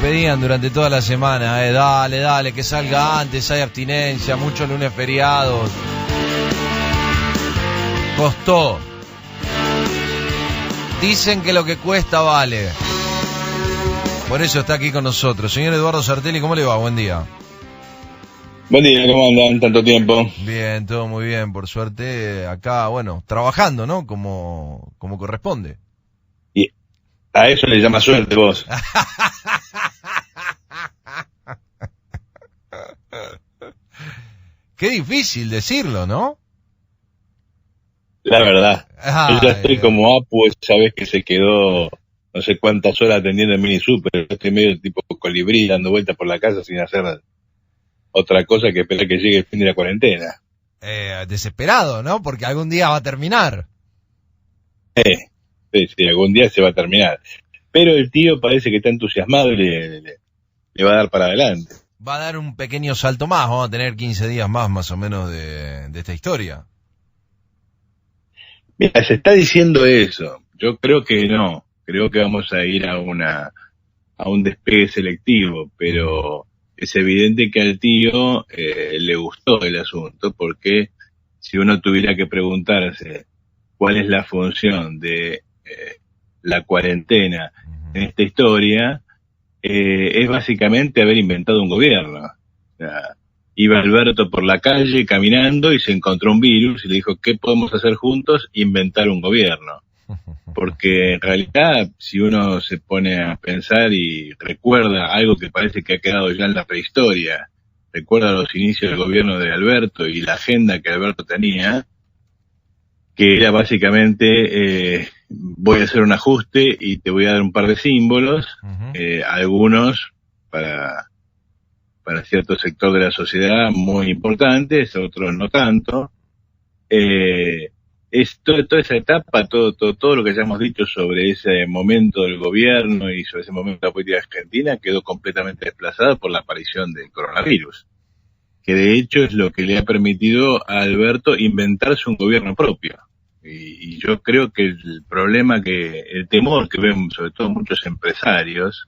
pedían durante toda la semana, dale, que salga antes, hay abstinencia, muchos lunes feriados. Costó. Dicen que lo que cuesta vale. Por eso está aquí con nosotros. Señor Eduardo Sartelli, ¿cómo le va? Buen día. Buen día, ¿cómo andan? Tanto tiempo. Bien, todo muy bien, por suerte. Acá, bueno, trabajando, ¿no? Como corresponde. Y a eso le llama suerte vos. Qué difícil decirlo, ¿no? La verdad. Ay, Yo ya estoy como Apu, esa vez que se quedó no sé cuántas horas atendiendo el mini super. Estoy medio tipo colibrí dando vueltas por la casa sin hacer otra cosa que esperar que llegue el fin de la cuarentena. Desesperado, ¿no? Porque algún día va a terminar. Sí, algún día se va a terminar. Pero el tío parece que está entusiasmado y le va a dar para adelante. Va a dar un pequeño salto más, vamos a tener 15 días más o menos de esta historia. Mira, se está diciendo eso. Yo creo que no. Creo que vamos a ir a un despegue selectivo, pero es evidente que al tío le gustó el asunto, porque si uno tuviera que preguntarse cuál es la función de la cuarentena en esta historia, es básicamente haber inventado un gobierno. O sea, iba Alberto por la calle caminando y se encontró un virus y le dijo, ¿qué podemos hacer juntos? Inventar un gobierno. Porque en realidad, si uno se pone a pensar y recuerda algo que parece que ha quedado ya en la prehistoria, recuerda los inicios del gobierno de Alberto y la agenda que Alberto tenía, que era básicamente, voy a hacer un ajuste y te voy a dar un par de símbolos, algunos para cierto sector de la sociedad muy importantes, otros no tanto. Es toda esa etapa, todo lo que hayamos dicho sobre ese momento del gobierno y sobre ese momento de la política argentina quedó completamente desplazado por la aparición del coronavirus, que de hecho es lo que le ha permitido a Alberto inventarse un gobierno propio. Y yo creo que el temor que ven sobre todo muchos empresarios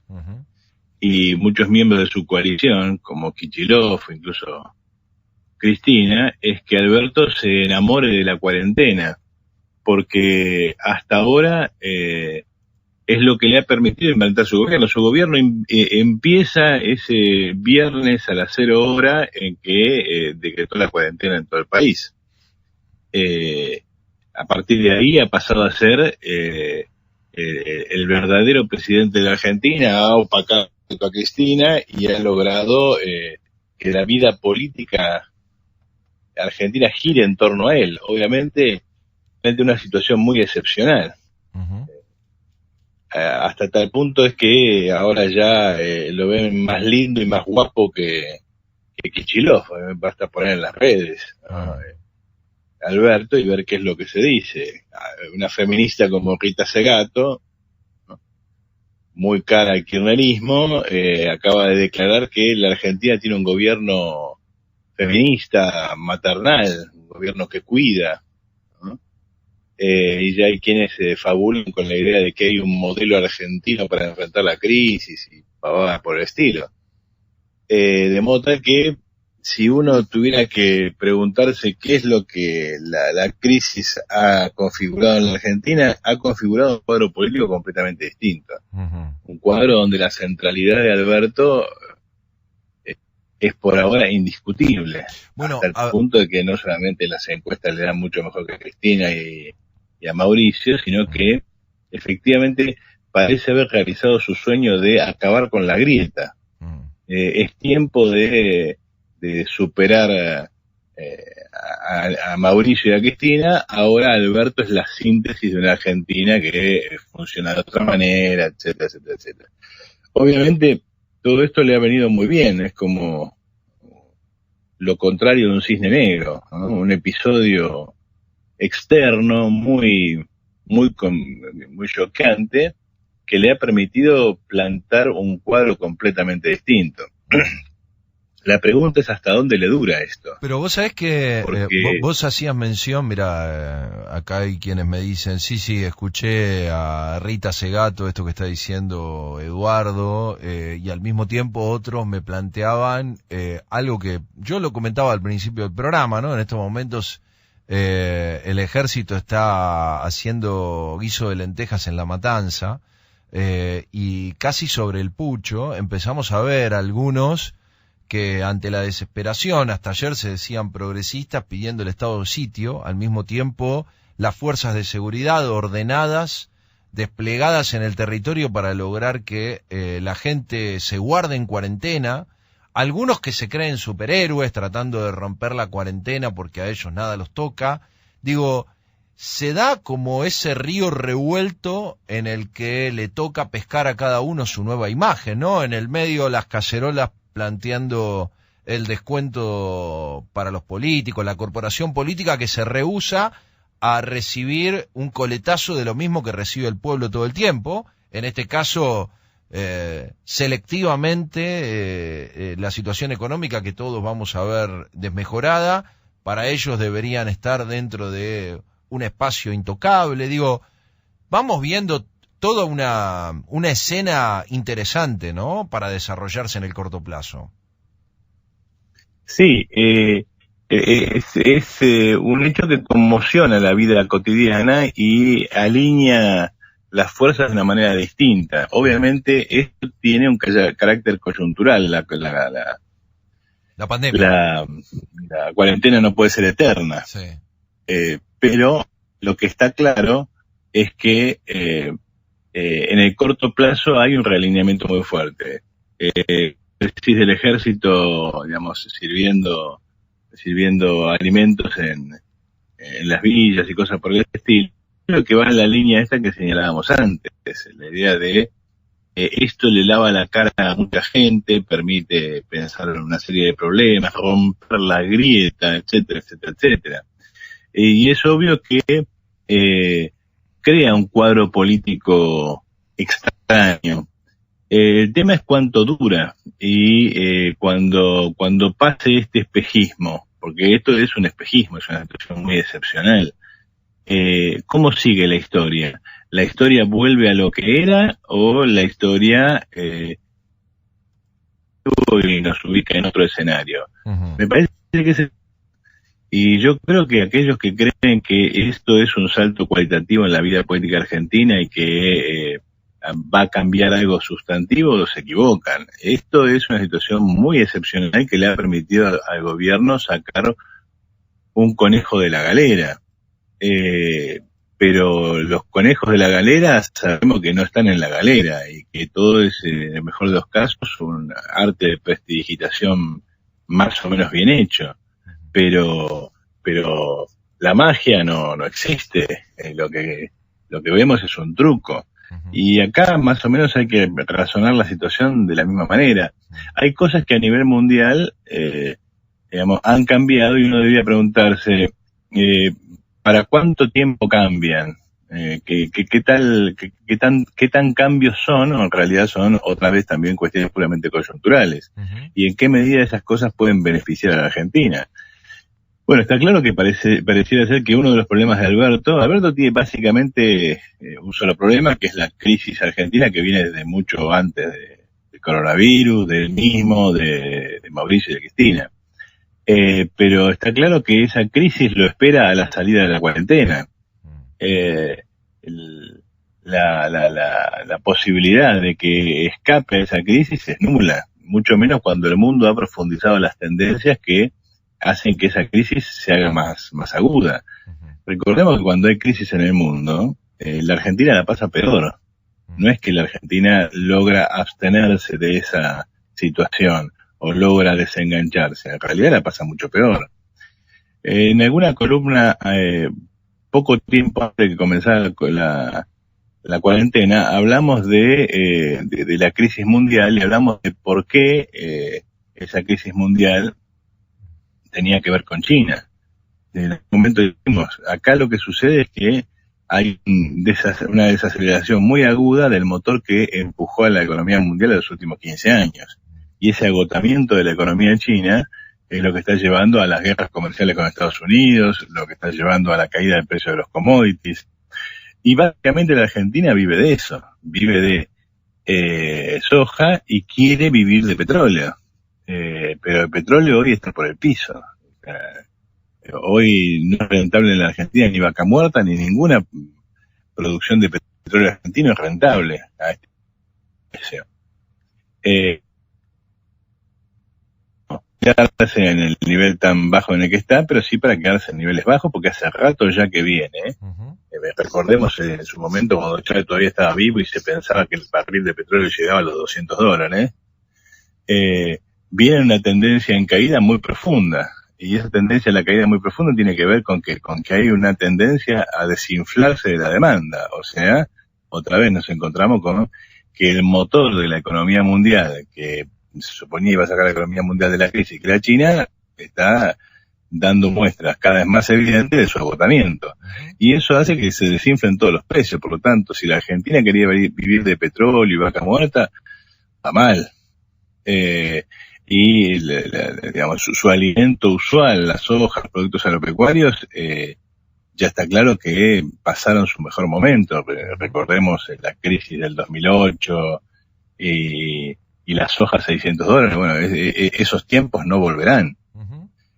y muchos miembros de su coalición, como Kicillof, incluso Cristina, es que Alberto se enamore de la cuarentena, porque hasta ahora es lo que le ha permitido inventar su gobierno. Su gobierno empieza ese viernes a las 0 horas en que decretó la cuarentena en todo el país. A partir de ahí ha pasado a ser el verdadero presidente de la Argentina, ha opacado a Cristina y ha logrado que la vida política argentina gire en torno a él, obviamente frente a una situación muy excepcional. Hasta tal punto es que ahora ya lo ven más lindo y más guapo que Kicillof. Basta poner en las redes Alberto y ver qué es lo que se dice. Una feminista como Rita Segato, ¿no?, muy cara al kirchnerismo, acaba de declarar que la Argentina tiene un gobierno feminista, maternal, un gobierno que cuida, ¿no? Y ya hay quienes se fabulan con la idea de que hay un modelo argentino para enfrentar la crisis y pavadas por el estilo. De modo tal que si uno tuviera que preguntarse qué es lo que la crisis ha configurado en la Argentina, ha configurado un cuadro político completamente distinto. Un cuadro donde la centralidad de Alberto es por ahora indiscutible, bueno, hasta el punto de que no solamente las encuestas le dan mucho mejor que a Cristina y a Mauricio, sino que efectivamente parece haber realizado su sueño de acabar con la grieta. Es tiempo de superar a Mauricio y a Cristina. Ahora Alberto es la síntesis de una Argentina que funciona de otra manera, etcétera, etcétera, etcétera. Obviamente todo esto le ha venido muy bien, es como lo contrario de un cisne negro, ¿no? Un episodio externo muy chocante que le ha permitido plantar un cuadro completamente distinto. La pregunta es hasta dónde le dura esto. Pero vos sabés que Porque... vos hacías mención, mira, acá hay quienes me dicen, sí, escuché a Rita Segato esto que está diciendo Eduardo, y al mismo tiempo otros me planteaban algo que yo lo comentaba al principio del programa, ¿no? En estos momentos el ejército está haciendo guiso de lentejas en La Matanza, y casi sobre el pucho empezamos a ver algunos que ante la desesperación, hasta ayer se decían progresistas pidiendo el estado de sitio, al mismo tiempo las fuerzas de seguridad ordenadas, desplegadas en el territorio para lograr que la gente se guarde en cuarentena, algunos que se creen superhéroes tratando de romper la cuarentena porque a ellos nada los toca. Digo, se da como ese río revuelto en el que le toca pescar a cada uno su nueva imagen, ¿no? En el medio las cacerolas planteando el descuento para los políticos, la corporación política que se rehúsa a recibir un coletazo de lo mismo que recibe el pueblo todo el tiempo, en este caso selectivamente la situación económica que todos vamos a ver desmejorada, para ellos deberían estar dentro de un espacio intocable. Digo, vamos viendo toda una escena interesante, ¿no?, para desarrollarse en el corto plazo. Sí, es un hecho que conmociona la vida cotidiana y alinea las fuerzas de una manera distinta. Obviamente esto tiene un carácter coyuntural, la pandemia. La cuarentena no puede ser eterna, Sí. pero lo que está claro es que en el corto plazo hay un realineamiento muy fuerte. Decís del ejército, digamos, sirviendo alimentos en las villas y cosas por el estilo, creo que va en la línea esta que señalábamos antes, la idea de esto le lava la cara a mucha gente, permite pensar en una serie de problemas, romper la grieta, etcétera, etcétera, etcétera. Y es obvio que crea un cuadro político extraño. El tema es cuánto dura y cuando pase este espejismo, porque esto es un espejismo, es una situación muy excepcional, ¿cómo sigue la historia? ¿La historia vuelve a lo que era o la historia y nos ubica en otro escenario? Uh-huh. Me parece que y yo creo que aquellos que creen que esto es un salto cualitativo en la vida política argentina y que va a cambiar algo sustantivo, se equivocan. Esto es una situación muy excepcional que le ha permitido al gobierno sacar un conejo de la galera. Pero los conejos de la galera sabemos que no están en la galera y que todo es, en el mejor de los casos, un arte de prestidigitación más o menos bien hecho. Pero la magia no existe. Lo que vemos es un truco. Y acá más o menos hay que razonar la situación de la misma manera. Hay cosas que a nivel mundial, digamos, han cambiado y uno debería preguntarse, ¿para cuánto tiempo cambian? ¿Qué tan cambios son? O en realidad son otra vez también cuestiones puramente coyunturales. Uh-huh. ¿Y en qué medida esas cosas pueden beneficiar a la Argentina? Bueno, está claro que pareciera ser que uno de los problemas de Alberto tiene básicamente un solo problema, que es la crisis argentina, que viene desde mucho antes del coronavirus, del mismo, de Mauricio y de Cristina. Pero está claro que esa crisis lo espera a la salida de la cuarentena. La posibilidad de que escape a esa crisis es nula, mucho menos cuando el mundo ha profundizado las tendencias que hacen que esa crisis se haga más aguda. Uh-huh. Recordemos que cuando hay crisis en el mundo, la Argentina la pasa peor. Uh-huh. No es que la Argentina logra abstenerse de esa situación o logra desengancharse, en realidad la pasa mucho peor. En alguna columna, poco tiempo antes de que comenzara la cuarentena, hablamos de la crisis mundial y hablamos de por qué esa crisis mundial tenía que ver con China. En el momento dijimos, acá lo que sucede es que hay una desaceleración muy aguda del motor que empujó a la economía mundial en los últimos 15 años. y ese agotamiento de la economía china es lo que está llevando a las guerras comerciales con Estados Unidos, lo que está llevando a la caída del precio de los commodities. Y básicamente la Argentina vive de eso, vive de soja y quiere vivir de petróleo. Pero el petróleo hoy está por el piso. Hoy no es rentable en la Argentina ni Vaca Muerta ni ninguna producción de petróleo argentino es rentable a este precio. Quedarse en el nivel tan bajo en el que está, pero sí para quedarse en niveles bajos, porque hace rato ya que viene. Recordemos en su momento cuando Chávez todavía estaba vivo y se pensaba que el barril de petróleo llegaba a los $200. Viene una tendencia en caída muy profunda, y esa tendencia en la caída muy profunda tiene que ver con que hay una tendencia a desinflarse de la demanda. O sea, otra vez nos encontramos con que el motor de la economía mundial, que se suponía iba a sacar la economía mundial de la crisis, que la China, está dando muestras cada vez más evidentes de su agotamiento. Y eso hace que se desinflen todos los precios. Por lo tanto, si la Argentina quería vivir de petróleo y vaca muerta, va mal. Y digamos, su alimento usual, las sojas, los productos agropecuarios, ya está claro que pasaron su mejor momento. Recordemos la crisis del 2008 y las sojas $600. Bueno, esos tiempos no volverán.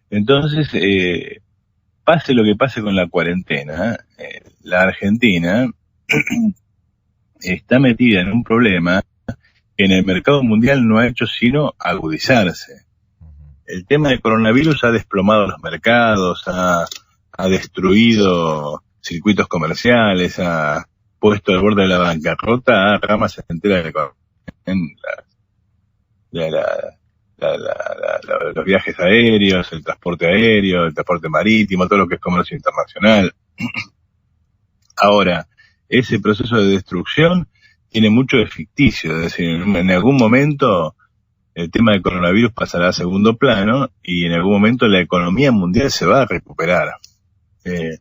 Entonces, pase lo que pase con la cuarentena, la Argentina está metida en un problema que en el mercado mundial no ha hecho sino agudizarse. El tema del coronavirus ha desplomado los mercados, ha destruido circuitos comerciales, ha puesto al borde de la bancarrota a ramas enteras de los viajes aéreos, el transporte aéreo, el transporte marítimo, todo lo que es comercio internacional. Ahora, ese proceso de destrucción tiene mucho de ficticio, es decir, en algún momento el tema del coronavirus pasará a segundo plano y en algún momento la economía mundial se va a recuperar. Se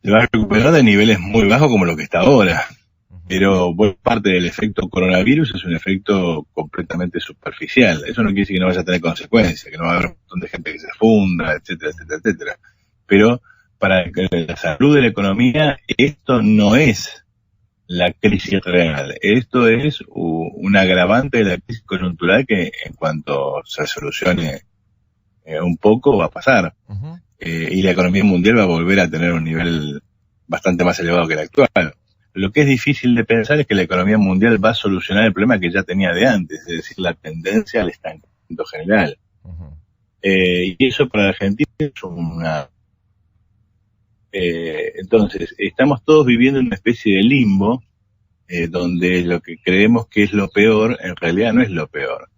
va a recuperar de niveles muy bajos como lo que está ahora. Pero parte del efecto coronavirus es un efecto completamente superficial. Eso no quiere decir que no vaya a tener consecuencias, que no va a haber un montón de gente que se funda, etcétera, etcétera, etcétera. Pero para la salud de la economía, esto no es la crisis real. Esto es un agravante de la crisis coyuntural que en cuanto se solucione un poco va a pasar. Y la economía mundial va a volver a tener un nivel bastante más elevado que el actual. Lo que es difícil de pensar es que la economía mundial va a solucionar el problema que ya tenía de antes, es decir, la tendencia al estancamiento general. Y eso para la Argentina es una... entonces, estamos todos viviendo en una especie de limbo, donde lo que creemos que es lo peor, en realidad no es lo peor.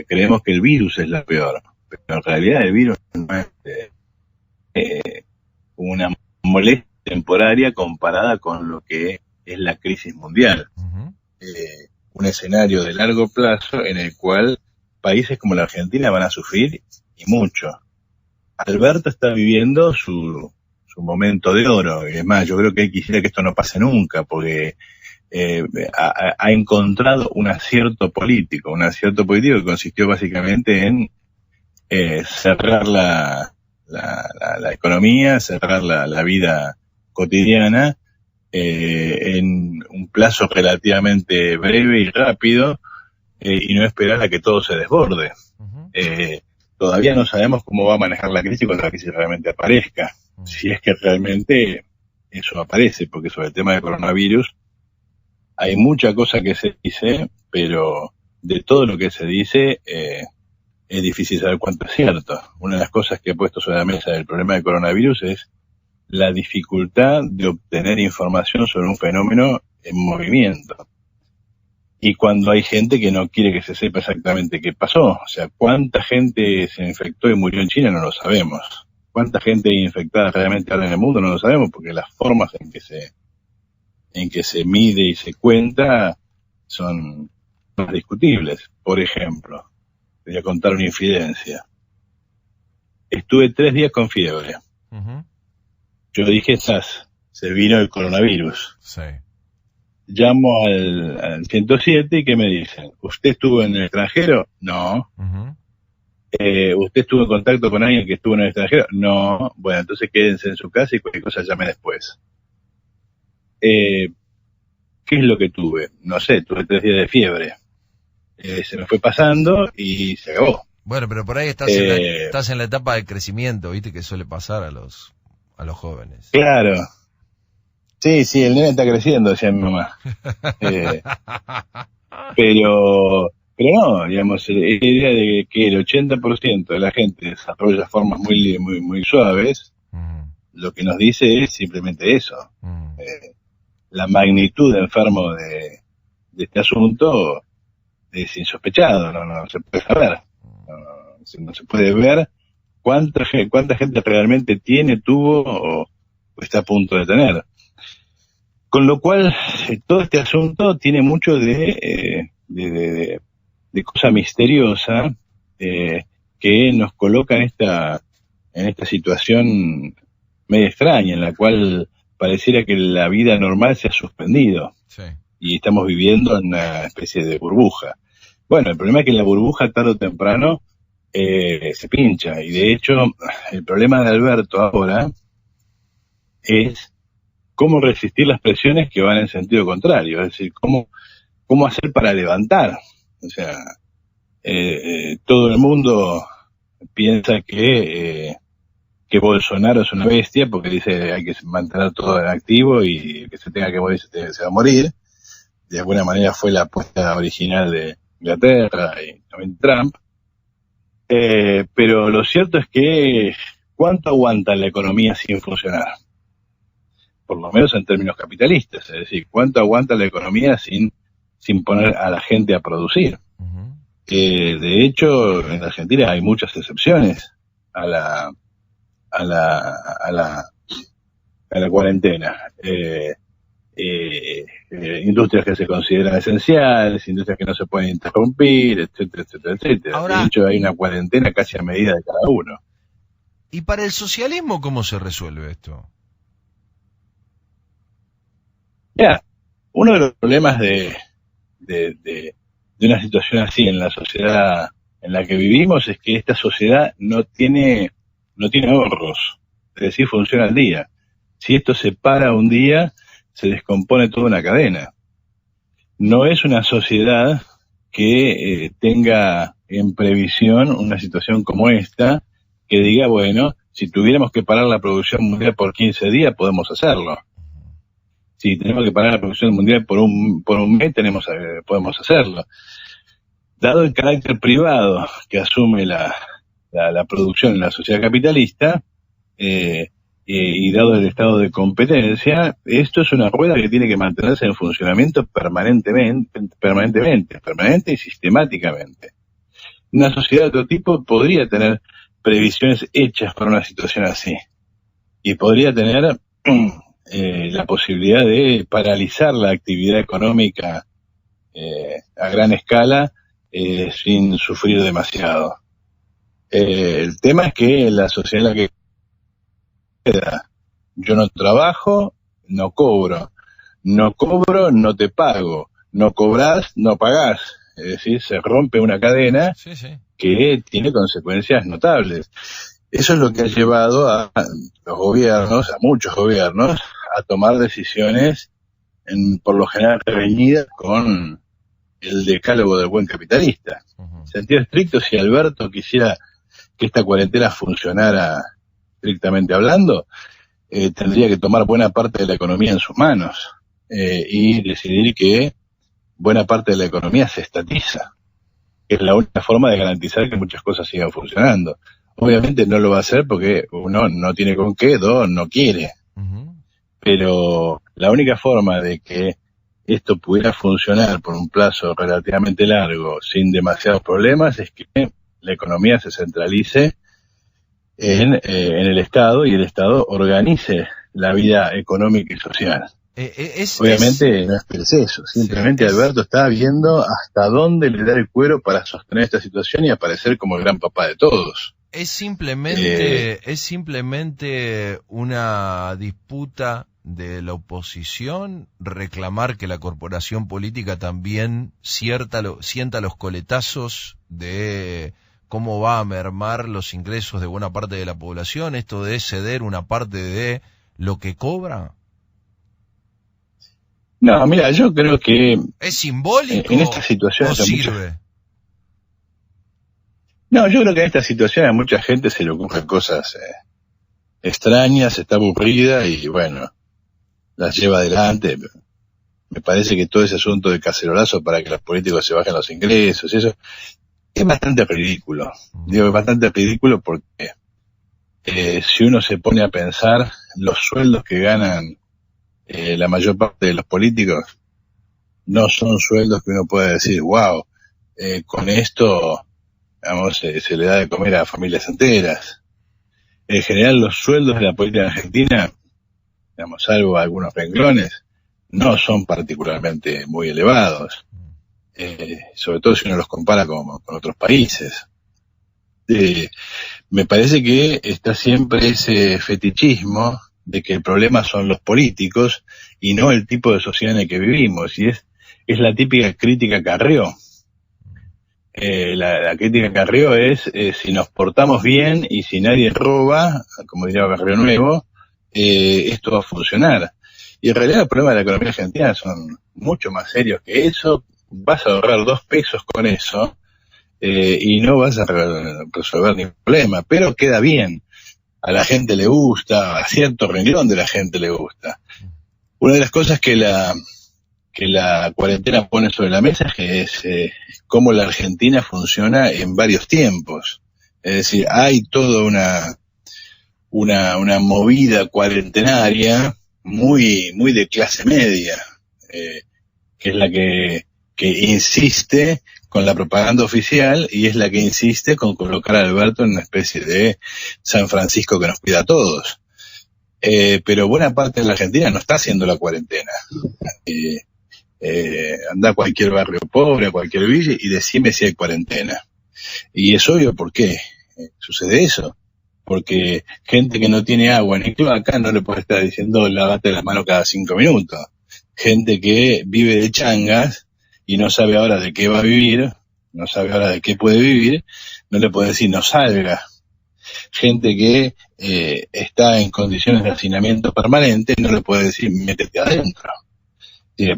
Creemos que el virus es lo peor, pero en realidad el virus no es una molestia temporaria comparada con lo que es la crisis mundial. Un escenario de largo plazo en el cual países como la Argentina van a sufrir y mucho. Alberto está viviendo su momento de oro, y es más, yo creo que él quisiera que esto no pase nunca, porque ha encontrado un acierto político que consistió básicamente en cerrar la economía, cerrar la vida cotidiana en un plazo relativamente breve y rápido, y no esperar a que todo se desborde. Todavía no sabemos cómo va a manejar la crisis cuando la crisis realmente aparezca, si es que realmente eso aparece, porque sobre el tema del coronavirus hay mucha cosa que se dice, pero de todo lo que se dice es difícil saber cuánto es cierto. Una de las cosas que he puesto sobre la mesa del problema del coronavirus es la dificultad de obtener información sobre un fenómeno en movimiento. Y cuando hay gente que no quiere que se sepa exactamente qué pasó, o sea, cuánta gente se infectó y murió en China no lo sabemos. Cuánta gente infectada realmente ahora en el mundo no lo sabemos, porque las formas en que se mide y se cuenta son más discutibles. Por ejemplo, voy a contar una infidencia. Estuve 3 días con fiebre. Yo dije, se vino el coronavirus. Sí. llamo al 107 y ¿qué me dicen? ¿Usted estuvo en el extranjero? No. Ujú. ¿Usted estuvo en contacto con alguien que estuvo en el extranjero? No. Bueno, entonces quédense en su casa y cualquier cosa llame después. ¿Qué es lo que tuve? No sé, tuve 3 días de fiebre. Se me fue pasando y se acabó. Bueno, pero por ahí estás en la etapa de crecimiento, ¿viste? Que suele pasar a los jóvenes. Claro. Sí, el nene está creciendo, decía mi mamá. Pero no, digamos, la idea de que el 80% de la gente desarrolla formas muy suaves, lo que nos dice es simplemente eso. La magnitud de enfermo de este asunto es insospechado, no se puede saber. No se puede ver cuánta gente realmente tuvo o está a punto de tener. Con lo cual, todo este asunto tiene mucho de cosa misteriosa que nos coloca en esta situación medio extraña, en la cual pareciera que la vida normal se ha suspendido. Sí. Y estamos viviendo en una especie de burbuja. Bueno, el problema es que la burbuja tarde o temprano se pincha, y de hecho el problema de Alberto ahora es cómo resistir las presiones que van en sentido contrario, es decir, cómo hacer para levantar. O sea, todo el mundo piensa que Bolsonaro es una bestia porque dice hay que mantener todo en activo y el que se tenga que morir se va a morir. De alguna manera fue la apuesta original de Inglaterra y también Trump. Pero lo cierto es que ¿cuánto aguanta la economía sin funcionar? Por lo menos en términos capitalistas, es decir, ¿cuánto aguanta la economía sin poner a la gente a producir? Uh-huh. De hecho, en Argentina hay muchas excepciones a la cuarentena. Industrias que se consideran esenciales, industrias que no se pueden interrumpir, etcétera. Ahora, de hecho, hay una cuarentena casi a medida de cada uno. ¿Y para el socialismo cómo se resuelve esto? Mira, uno de los problemas de una situación así en la sociedad en la que vivimos es que esta sociedad no tiene ahorros, es decir, funciona al día. Si esto se para un día, se descompone toda una cadena. No es una sociedad que tenga en previsión una situación como esta, que diga, bueno, si tuviéramos que parar la producción mundial por 15 días, podemos hacerlo. Si tenemos que parar la producción mundial por un mes, podemos hacerlo. Dado el carácter privado que asume la producción en la sociedad capitalista, y dado el estado de competencia, esto es una rueda que tiene que mantenerse en funcionamiento permanente y sistemáticamente. Una sociedad de otro tipo podría tener previsiones hechas para una situación así, y podría tener la posibilidad de paralizar la actividad económica a gran escala sin sufrir demasiado. El tema es que la sociedad en la que yo no trabajo, no cobro, no te pago, no cobras, no pagás. Es decir, se rompe una cadena que tiene consecuencias notables. Eso es lo que ha llevado a los gobiernos, a muchos gobiernos, a tomar decisiones por lo general reñidas con el decálogo del buen capitalista. Uh-huh. En sentido estricto, si Alberto quisiera que esta cuarentena funcionara estrictamente hablando, tendría que tomar buena parte de la economía en sus manos y decidir que buena parte de la economía se estatiza, que es la única forma de garantizar que muchas cosas sigan funcionando. Obviamente no lo va a hacer porque uno no tiene con qué, dos, no quiere. Uh-huh. Pero la única forma de que esto pudiera funcionar por un plazo relativamente largo, sin demasiados problemas, es que la economía se centralice en el Estado y el Estado organice la vida económica y social. Obviamente no esperes eso, simplemente Alberto está viendo hasta dónde le da el cuero para sostener esta situación y aparecer como el gran papá de todos. Es simplemente una disputa de la oposición, reclamar que la corporación política también sienta los coletazos de cómo va a mermar los ingresos de buena parte de la población, esto de ceder una parte de lo que cobra. No, mira, yo creo que ¿Es simbólico en esta situación o sirve? No, yo creo que en esta situación a mucha gente se le ocurren cosas extrañas, está aburrida y bueno, las lleva adelante. Me parece que todo ese asunto de cacerolazo para que los políticos se bajen los ingresos, eso es bastante ridículo. Digo, es bastante ridículo porque si uno se pone a pensar los sueldos que ganan la mayor parte de los políticos, no son sueldos que uno pueda decir, wow, con esto, digamos, se le da de comer a familias enteras. En general los sueldos de la política argentina, digamos, salvo algunos renglones, no son particularmente muy elevados, sobre todo si uno los compara con otros países. Me parece que está siempre ese fetichismo de que el problema son los políticos y no el tipo de sociedad en el que vivimos, y es la típica crítica Carrió. La crítica Carrió es si nos portamos bien y si nadie roba, como diría Carrió Nuevo, esto va a funcionar. Y en realidad el problema de la economía argentina son mucho más serios que eso. Vas a ahorrar 2 pesos con eso y no vas a resolver ningún problema, pero queda bien. A la gente le gusta, a cierto renglón de la gente le gusta. Una de las cosas que la cuarentena pone sobre la mesa es cómo la Argentina funciona en varios tiempos. Es decir, hay toda una movida cuarentenaria muy de clase media, que es la que insiste con la propaganda oficial y es la que insiste con colocar a Alberto en una especie de San Francisco que nos cuida a todos. Pero buena parte de la Argentina no está haciendo la cuarentena. Anda a cualquier barrio pobre, a cualquier villa y decime si hay cuarentena. Y es obvio por qué sucede eso. Porque gente que no tiene agua ni cloaca no le puede estar diciendo lavate las manos cada 5 minutos. Gente que vive de changas y no sabe ahora de qué va a vivir, no sabe ahora de qué puede vivir, no le puede decir no salga. Gente que está en condiciones de hacinamiento permanente, no le puede decir métete adentro.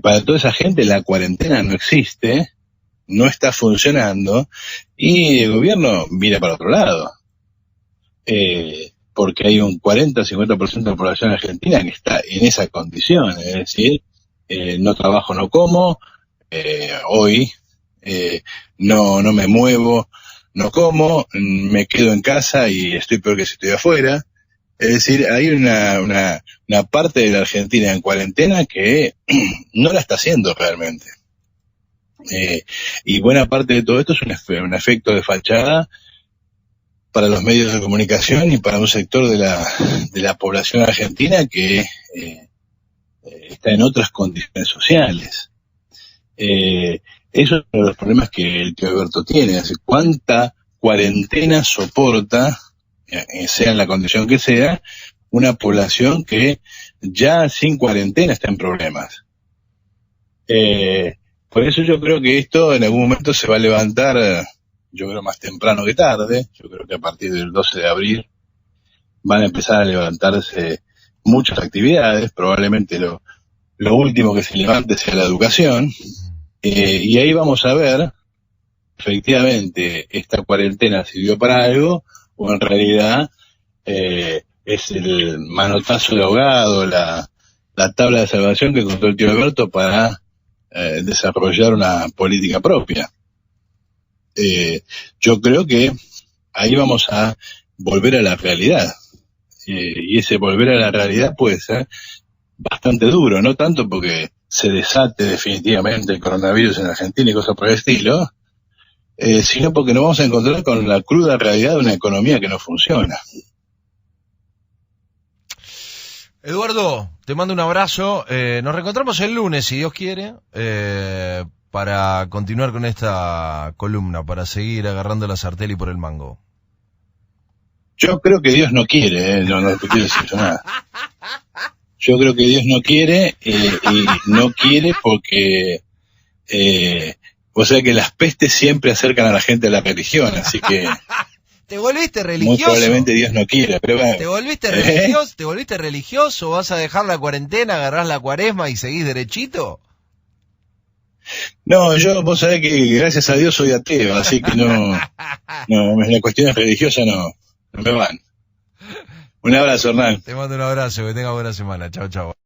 Para toda esa gente la cuarentena no existe, no está funcionando y el gobierno mira para otro lado. Porque hay un 40-50% de la población argentina que está en esa condición, es decir, no trabajo, no como, hoy no me muevo, no como, me quedo en casa y estoy peor que si estoy afuera. Es decir, hay una parte de la Argentina en cuarentena que no la está haciendo realmente. Y buena parte de todo esto es un efecto de fachada para los medios de comunicación y para un sector de la población argentina que está en otras condiciones sociales. Eso es uno de los problemas que el tío Alberto tiene. Es decir, cuánta cuarentena soporta, sea en la condición que sea, una población que ya sin cuarentena está en problemas. Por eso yo creo que esto en algún momento se va a levantar, yo creo más temprano que tarde. Yo creo que a partir del 12 de abril van a empezar a levantarse muchas actividades, probablemente lo último que se levante sea la educación, y ahí vamos a ver, efectivamente, esta cuarentena sirvió para algo, o en realidad es el manotazo de ahogado, la tabla de salvación que contó el tío Alberto para desarrollar una política propia. Yo creo que ahí vamos a volver a la realidad, y ese volver a la realidad puede ser bastante duro, no tanto porque se desate definitivamente el coronavirus en Argentina y cosas por el estilo, sino porque nos vamos a encontrar con la cruda realidad de una economía que no funciona. Eduardo, te mando un abrazo, nos reencontramos el lunes si Dios quiere, para continuar con esta columna, para seguir agarrando la sartén y por el mango. Yo creo que Dios no quiere, no te quiero decir nada. Yo creo que Dios no quiere, y no quiere porque, o sea que las pestes siempre acercan a la gente a la religión, así que... ¿Te volviste religioso? Muy probablemente Dios no quiera, pero bueno. ¿Te volviste religioso? ¿Te volviste religioso? ¿Vas a dejar la cuarentena, agarrás la cuaresma y seguís derechito? No, vos sabés que gracias a Dios soy ateo, así que no, las cuestiones religiosas no me van. Un abrazo, Hernán. Te mando un abrazo, que tengas buena semana. Chao, chao.